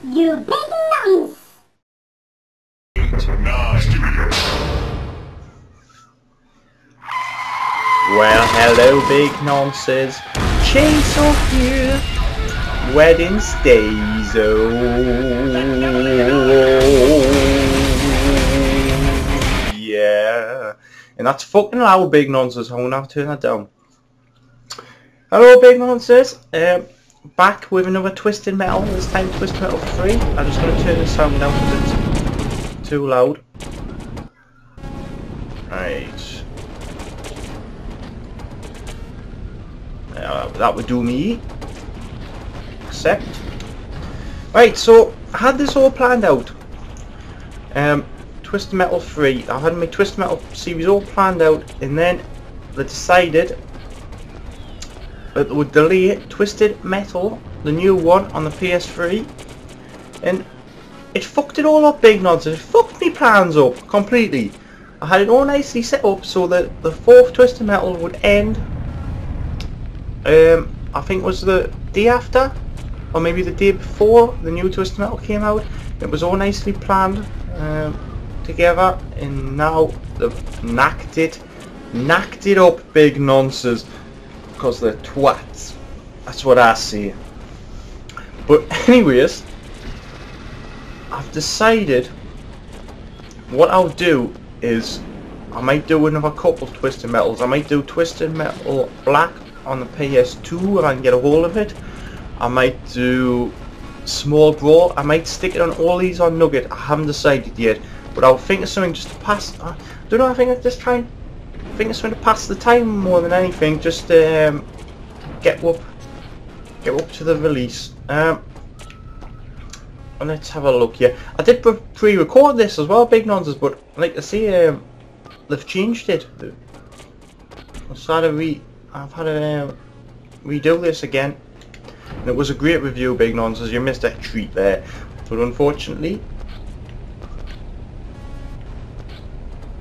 You big nonce! Well, hello, big nonces. Chainsaw here. Weddings days. Oh, yeah. And that's fucking loud, big nonces. I'm gonna have to turn that down. Hello, big nonces. Back with another Twisted Metal. This time, Twisted Metal 3. I'm just gonna turn the sound down because it's too loud. Right. That would do me. Accept. Right, so I had this all planned out. Twisted Metal 3. I had my Twisted Metal series all planned out, and then they decided that they would delay Twisted Metal, the new one, on the PS3, and it fucked it all up, big nods. It fucked me plans up completely. I had it all nicely set up so that the fourth Twisted Metal would end. I think it was the day after, or maybe the day before the new Twisted Metal came out. It was all nicely planned together, and now they've knacked it up, big nonsense, because they're twats. That's what I say. But anyways, I've decided what I'll do is I might do another couple of Twisted Metals. I might do Twisted Metal Black on the PS2 if I can get a hold of it. I might do Small Brawl. I might stick it on all these on Nugget. I haven't decided yet, but I'll think of something just to pass. I don't know. I think I'll just try and think of something to pass the time more than anything. Just get up to the release. Let's have a look here. I did pre-record this as well, big nonsense, but like I say, they've changed it. I've had to redo this again. And it was a great review, big nonsense. You missed a treat there, but unfortunately,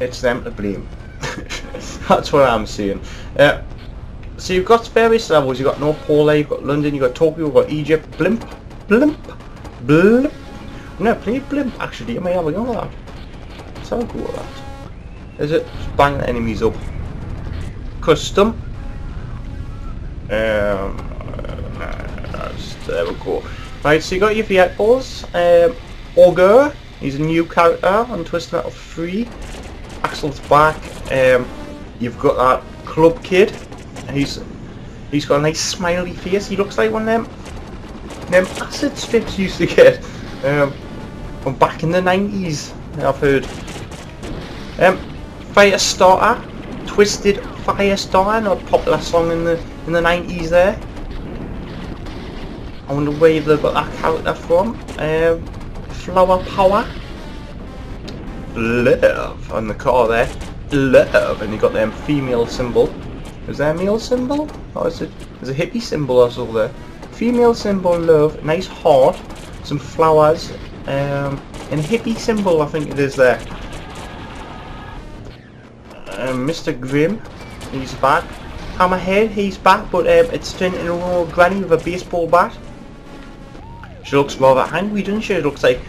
it's them to blame. That's what I'm saying. So you've got various levels. You've got North Pole, you've got London, you've got Tokyo, you've got Egypt. Blimp. I've never played Blimp actually. I may have a go at that. Let's have a go at that. Is it? Just bang the enemies up. Custom. There we go. Right, so you got your vehicles. Ogre, he's a new character on Twisted Metal 3. Axel's back. You've got that club kid. He's got a nice smiley face. He looks like one of them acid strips used to get from back in the 90s. I've heard. Firestarter, Twisted Firestarter, a popular song in the 90s there. I wonder where they've got that character from. Flower Power, Love on the car there, Love, and you got them female symbol. Is there a male symbol? Or is it? There's a hippie symbol also there. Female symbol, Love, nice heart, some flowers, and a hippie symbol I think it is there. Mr. Grimm, he's back. Hammerhead, he's back, but it's turned into an old granny with a baseball bat. She looks rather angry, doesn't she? It looks like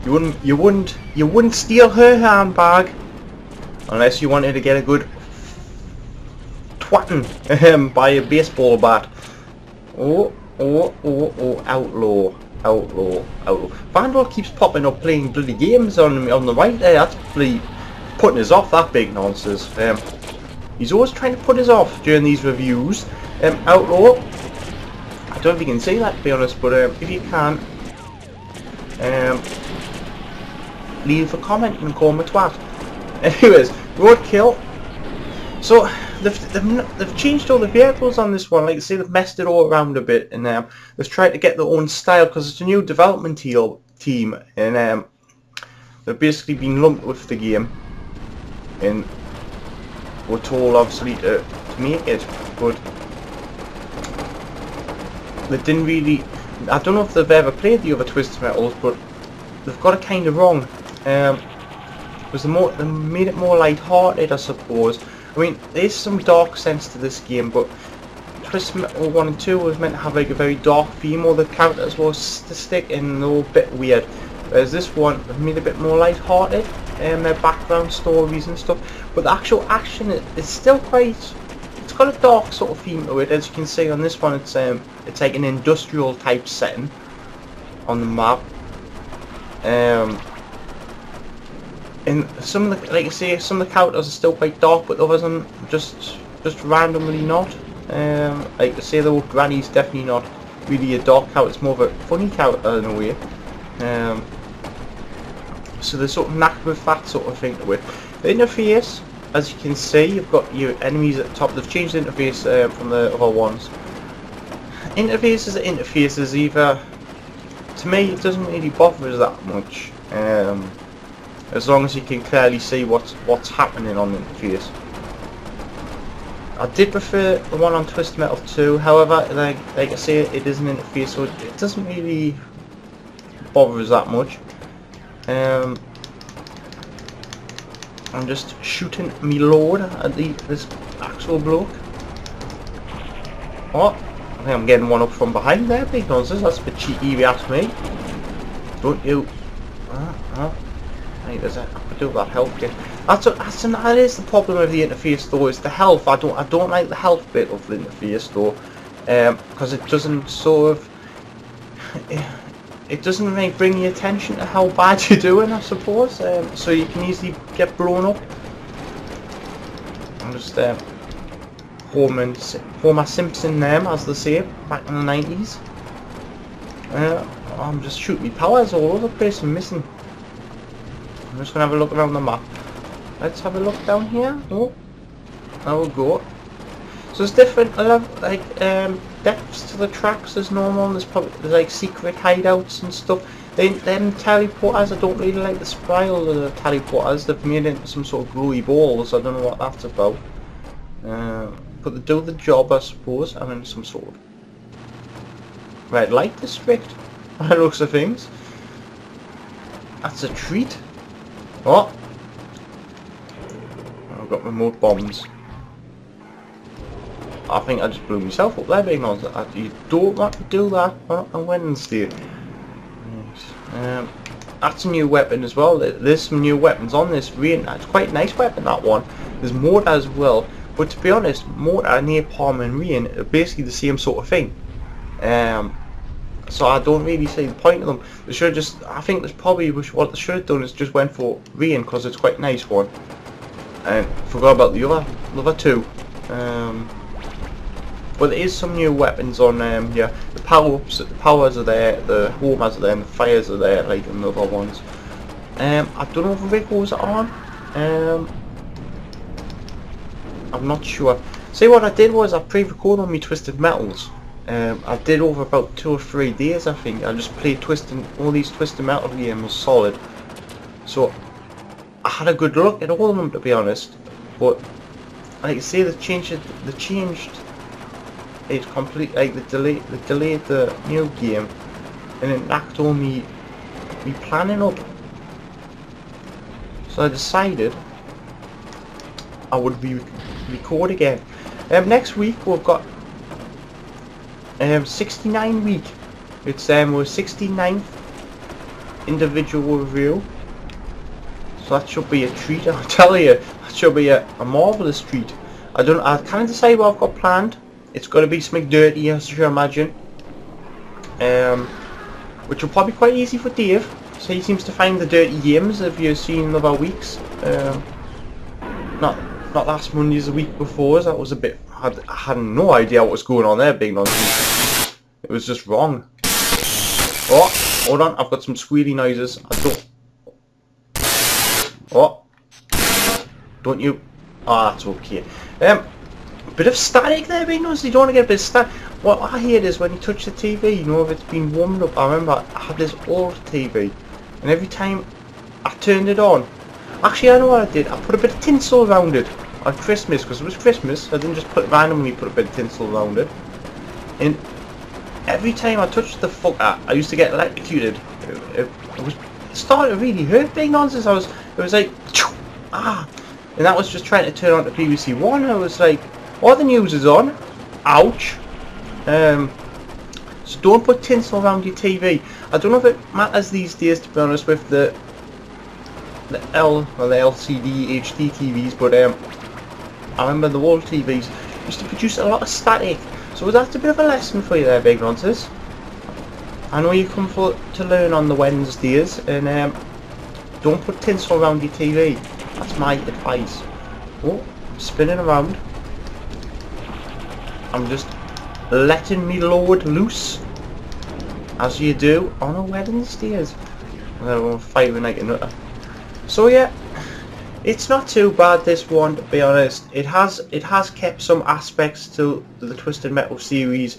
you wouldn't steal her handbag unless you wanted to get a good twatting by a baseball bat. Oh, outlaw. Vandal keeps popping up playing bloody games on the right there. That's bloody putting us off, that big nonsense. He's always trying to put us off during these reviews. Outlaw, I don't know if you can say that to be honest, but if you can, leave a comment and call me twat. Anyways, Roadkill. So they've changed all the vehicles on this one. Like I say, they've messed it all around a bit, and they've tried to get their own style because it's a new development team, and they've basically been lumped with the game, and we're told obviously to make it, but they didn't really. I don't know if they've ever played the other Twisted Metals, but they've got it kind of wrong. Because they made it more light-hearted, I suppose. I mean, there's some dark sense to this game, but Twisted Metal 1 and 2 was meant to have like a very dark theme, or the characters were stick and they were a bit weird. Whereas this one made a bit more light-hearted, and their background stories and stuff. But the actual action is still quite. It's got a dark sort of theme to it. As you can see on this one, it's like an industrial type setting on the map. And some of the, like I say, some of the characters are still quite dark, but others are just randomly not. Like I say, the Granny's definitely not really a dark character. It's more of a funny character in a way. So they're sort of knacked with that sort of thing to it. The interface, as you can see, you've got your enemies at the top. They've changed the interface from the other ones. Interfaces are interfaces. Either, to me, it doesn't really bother us that much. As long as you can clearly see what's happening on the interface. I did prefer the one on Twisted Metal 2, however, like I say, it is an interface, so it doesn't really bother us that much. I'm just shooting me load at this actual bloke. Oh, I think I'm getting one up from behind there, big nonsense. That's a bit cheeky if you ask me. Don't you? Right, there's a, I could do that health kit. That is the problem with the interface though, is the health. I don't like the health bit of the interface though, because it doesn't sort of, it doesn't really bring your attention to how bad you're doing, I suppose. So you can easily get blown up. I'm just Homer Simpson them, as they say, back in the 90s. I'm just shooting me powers all over the place and missing. I'm just gonna have a look around the map. Let's have a look down here. Oh, there we go. So there's different like depths to the tracks as normal. There's like secret hideouts and stuff. Them teleporters, I don't really like the style of the teleporters. They've made into some sort of glowy balls. I don't know what that's about. But they do the job, I suppose. I'm in some sort of red light district by the looks of things. That's a treat. Oh, I've got remote bombs. I think I just blew myself up there, being honest. You don't want to do that on Wednesday. That's a new weapon as well. There's some new weapons on this. It's quite a nice weapon, that one. There's mortar as well. But to be honest, mortar, napalm and rain are basically the same sort of thing. So I don't really see the point of them. They should just, I think that's probably what they should have done, is just went for rain, because it's quite a nice one. And forgot about the other two. But there is some new weapons on yeah. The powers are there, the homers are there, and the fires are there, like in the other ones. I don't know if the vehicles are on. I'm not sure. See, what I did was I pre-recorded on my Twisted Metals. I did over about 2 or 3 days, I think. I just played all these Twisted Metal games solid. So I had a good look at all of them, to be honest. But like I say, they changed it complete. Like they delayed the new game, and it knocked all me planning up. So I decided I would record again. Next week we've got 69 week. It's our 69th individual review. So that should be a treat. I'll tell you, that should be a marvellous treat. I can't decide what I've got planned. It's got to be something dirty, as you imagine. Which will probably be quite easy for Dave. So he seems to find the dirty games, if you've seen other weeks. Not last Monday's, the week before. That was a bit. I had no idea what was going on there, big nonsense. It was just wrong. Oh, hold on, I've got some squealy noises. Oh, don't you? Ah, that's okay. Bit of static there, big nonsense. You don't want to get a bit of static. What I hate is when you touch the TV, you know, if it's been warmed up. I remember I had this old TV, and every time I turned it on, actually I know what I did. I put a bit of tinsel around it on Christmas, because it was Christmas. I didn't just randomly put a bit of tinsel around it, and every time I touched the fucker, I used to get electrocuted. It started to really hurt, big nonsense. It was like, and that was just trying to turn on the BBC One. I was like, all the news is on, Ouch. So don't put tinsel around your TV. I don't know if it matters these days, to be honest, with the LCD HD TVs, but I remember the old TVs used to produce a lot of static. So that's a bit of a lesson for you there, big nonsense. I know you come to learn on the Wednesdays, and don't put tinsel around your TV. That's my advice. Oh, spinning around. I'm just letting me load loose, as you do on a Wednesdays. I'm firing like a nutter. So yeah, it's not too bad, this one, to be honest. It has kept some aspects to the Twisted Metal series.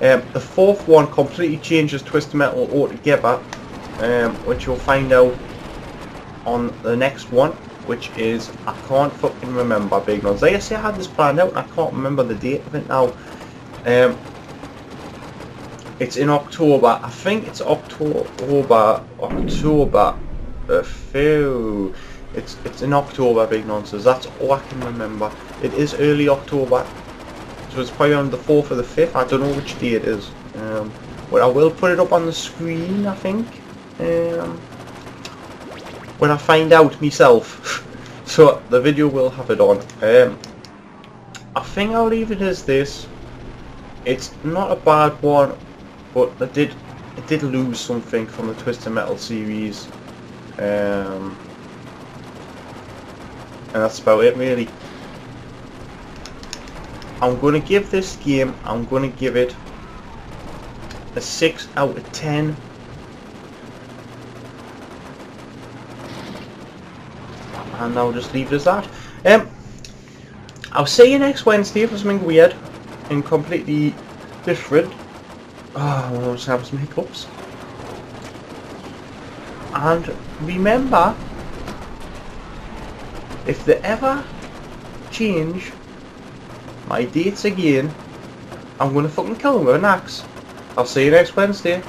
The fourth one completely changes Twisted Metal altogether, which you'll find out on the next one, which is, I can't fucking remember, big ones. Like I say, I had this planned out and I can't remember the date of it now. It's in October. I think it's October. It's in October, big nonsense. That's all I can remember. It is early October, so it's probably on the 4th or the 5th. I don't know which day it is. But I will put it up on the screen, I think, when I find out myself. So the video will have it on. I think I'll leave it as this. It's not a bad one, but it did lose something from the Twisted Metal series. And that's about it, really. I'm going to give this game, I'm going to give it a 6 out of 10. And I'll just leave it as that. I'll see you next Wednesday for something weird and completely different. Oh, I'm just having some hiccups. And remember, if they ever change my dates again, I'm gonna fucking kill them with an axe. I'll see you next Wednesday.